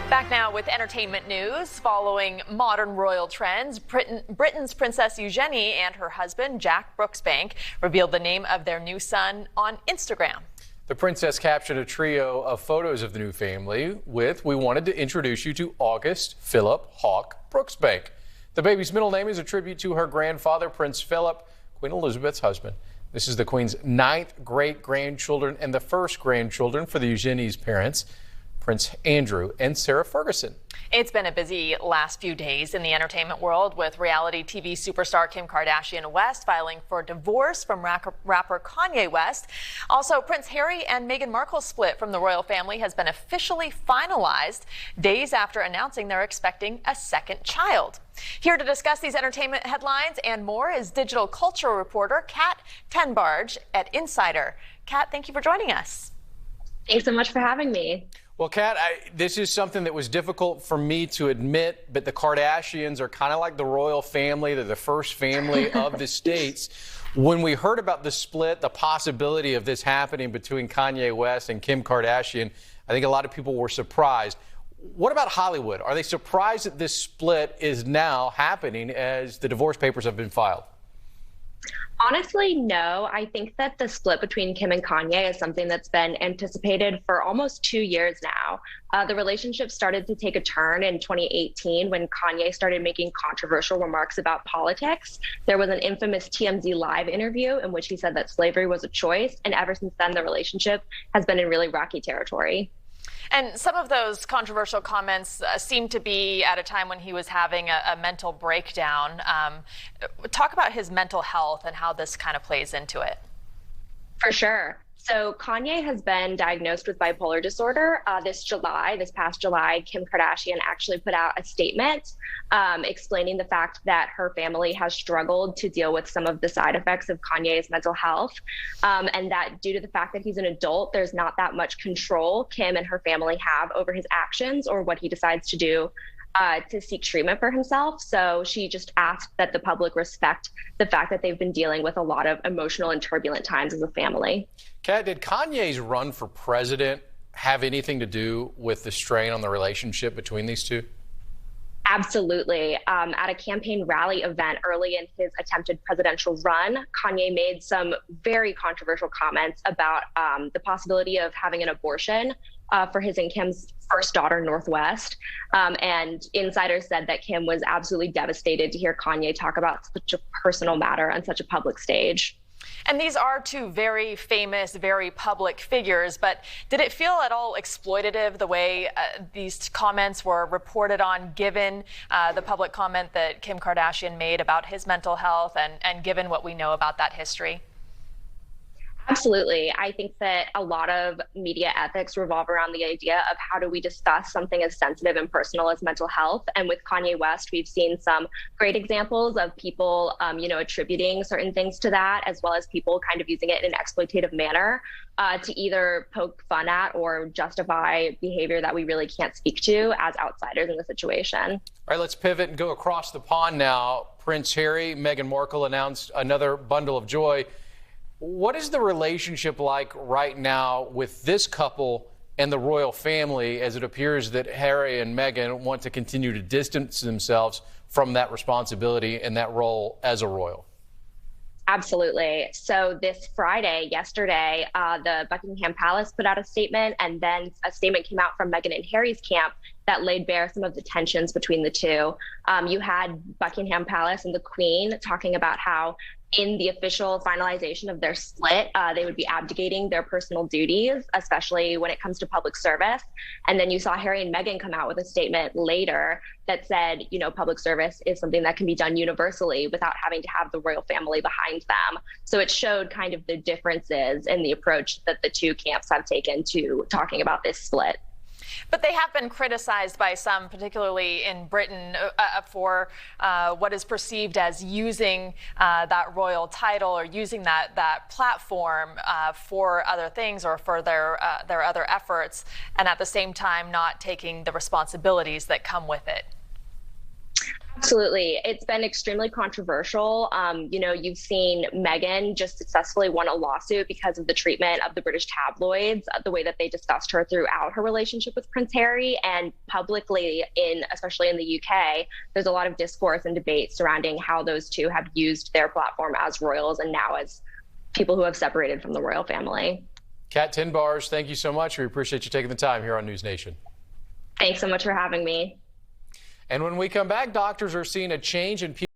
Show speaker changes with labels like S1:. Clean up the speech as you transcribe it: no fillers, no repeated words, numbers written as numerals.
S1: Back now with entertainment news. Following modern royal trends, Britain's Princess Eugenie and her husband, Jack Brooksbank, revealed the name of their new son on Instagram.
S2: The princess captioned a trio of photos of the new family with, "We wanted to introduce you to August Philip Hawke Brooksbank." The baby's middle name is a tribute to her grandfather, Prince Philip, Queen Elizabeth's husband. This is the Queen's 9th great-grandchildren and the first grandchildren for the Eugenie's parents, Prince Andrew and Sarah Ferguson.
S1: It's been a busy last few days in the entertainment world, with reality TV superstar Kim Kardashian West filing for divorce from rapper Kanye West. Also, Prince Harry and Meghan Markle's split from the royal family has been officially finalized days after announcing they're expecting a second child. Here to discuss these entertainment headlines and more is digital culture reporter Kat Tenbarge at Insider. Kat, thank you for joining us.
S3: Thanks so much for having me.
S2: Well, Kat, this is something that was difficult for me to admit, but the Kardashians are kind of like the royal family. They're the first family of the states. When we heard about the split, the possibility of this happening between Kanye West and Kim Kardashian, I think a lot of people were surprised. What about Hollywood? Are they surprised that this split is now happening as the divorce papers have been filed?
S3: Honestly, no. I think that the split between Kim and Kanye is something that's been anticipated for almost 2 years now. The relationship started to take a turn in 2018 when Kanye started making controversial remarks about politics. There was an infamous TMZ Live interview in which he said that slavery was a choice, and ever since then, the relationship has been in really rocky territory.
S1: And some of those controversial comments seem to be at a time when he was having a mental breakdown. Talk about his mental health and how this kind of plays into it.
S3: For sure. So Kanye has been diagnosed with bipolar disorder. This past July, Kim Kardashian actually put out a statement explaining the fact that her family has struggled to deal with some of the side effects of Kanye's mental health, and that due to the fact that he's an adult, there's not that much control Kim and her family have over his actions or what he decides to do to seek treatment for himself. So she just asked that the public respect the fact that they've been dealing with a lot of emotional and turbulent times as a family.
S2: Kat, did Kanye's run for president have anything to do with the strain on the relationship between these two?
S3: Absolutely. At a campaign rally event early in his attempted presidential run, Kanye made some very controversial comments about the possibility of having an abortion for his and Kim's first daughter, Northwest. And insiders said that Kim was absolutely devastated to hear Kanye talk about such a personal matter on such a public stage.
S1: And these are two very famous, very public figures, but did it feel at all exploitative the way these comments were reported on, given the public comment that Kim Kardashian made about his mental health and given what we know about that history?
S3: Absolutely. I think that a lot of media ethics revolve around the idea of how do we discuss something as sensitive and personal as mental health. And with Kanye West, we've seen some great examples of people, attributing certain things to that, as well as people kind of using it in an exploitative manner to either poke fun at or justify behavior that we really can't speak to as outsiders in the situation.
S2: All right, let's pivot and go across the pond now. Prince Harry, Meghan Markle announced another bundle of joy. What is the relationship like right now with this couple and the royal family, as it appears that Harry and Meghan want to continue to distance themselves from that responsibility and that role as a royal?
S3: Absolutely. So this Friday, yesterday, the Buckingham Palace put out a statement, and then a statement came out from Meghan and Harry's camp that laid bare some of the tensions between the two. You had Buckingham Palace and the Queen talking about how in the official finalization of their split, they would be abdicating their personal duties, especially when it comes to public service. And then you saw Harry and Meghan come out with a statement later that said, public service is something that can be done universally without having to have the royal family behind them. So it showed kind of the differences in the approach that the two camps have taken to talking about this split.
S1: But they have been criticized by some, particularly in Britain, for what is perceived as using that royal title or using that platform for other things or for their other efforts, and at the same time not taking the responsibilities that come with it.
S3: Absolutely. It's been extremely controversial. You've seen Meghan just successfully won a lawsuit because of the treatment of the British tabloids, the way that they discussed her throughout her relationship with Prince Harry, and publicly, especially in the UK, there's a lot of discourse and debate surrounding how those two have used their platform as royals and now as people who have separated from the royal family.
S2: Kat Tenbarge, thank you so much. We appreciate you taking the time here on NewsNation.
S3: Thanks so much for having me.
S2: And when we come back, doctors are seeing a change in people